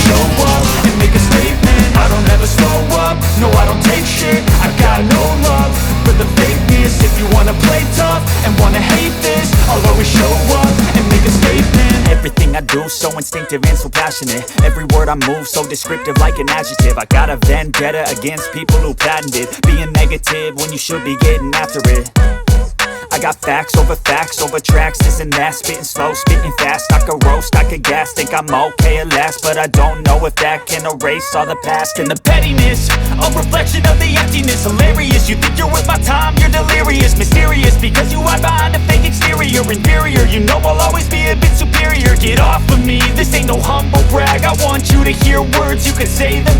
show up and make a statement. I don't ever slow up, no I don't take shit. I got no love for the fakeness. If you wanna play tough and wanna hate this, I'll always show up and make a statement. Everything I do so instinctive and so passionate. Every word I move so descriptive like an adjective. I got a vendetta against people who patented being negative when you should be getting after it. I got facts over tracks, this and that. Spitting slow, spitting fast. I could roast, I could gas. Think I'm okay at last, but I don't know if that can erase all the past. And the pettiness, a reflection of the emptiness. Hilarious, you think you're worth my time, you're delirious. Mysterious, because you hide behind a fake exterior. Inferior, you know I'll always be a bit superior. Get off of me, this ain't no humble brag. I want you to hear words, you can say them